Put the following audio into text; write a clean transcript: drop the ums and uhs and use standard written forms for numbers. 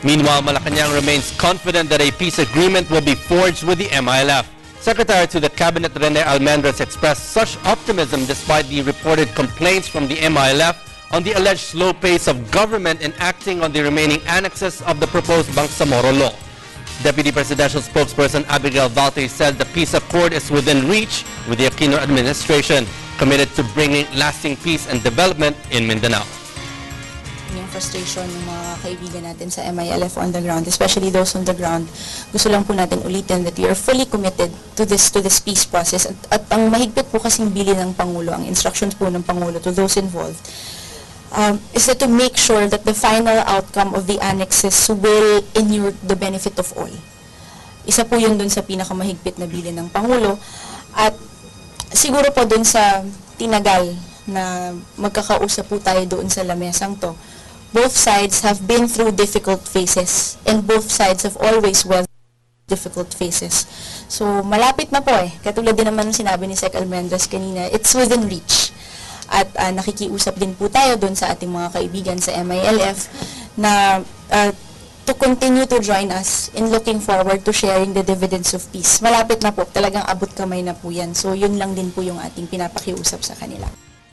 Meanwhile, Malacanang remains confident that a peace agreement will be forged with the MILF. Secretary to the Cabinet Rene Almendras expressed such optimism despite the reported complaints from the MILF on the alleged slow pace of government in acting on the remaining annexes of the proposed Bangsamoro Law. Deputy Presidential Spokesperson Abigail Valte said the peace accord is within reach with the Aquino administration, committed to bringing lasting peace and development in Mindanao. Yung frustration ng mga kaibigan natin sa MILF on the ground, especially those on the ground, gusto lang po natin ulitin that we are fully committed to this peace process. At ang mahigpit po kasing bilin ng Pangulo, ang instructions po ng Pangulo to those involved, is that to make sure that the final outcome of the annexes will inure the benefit of all. Isa po yun dun sa pinakamahigpit na bilin ng Pangulo. At siguro po dun sa tinagal na magkakausap po tayo doon sa lamesang to, both sides have been through difficult phases and both sides have always weathered difficult phases. So malapit na po katulad din naman ng sinabi ni Sec. Almendras kanina, it's within reach. At nakikiusap din po tayo doon sa ating mga kaibigan sa MILF na to continue to join us in looking forward to sharing the dividends of peace. Malapit na po, talagang abot kamay na po yan. So yun lang din po yung ating pinapakiusap sa kanila.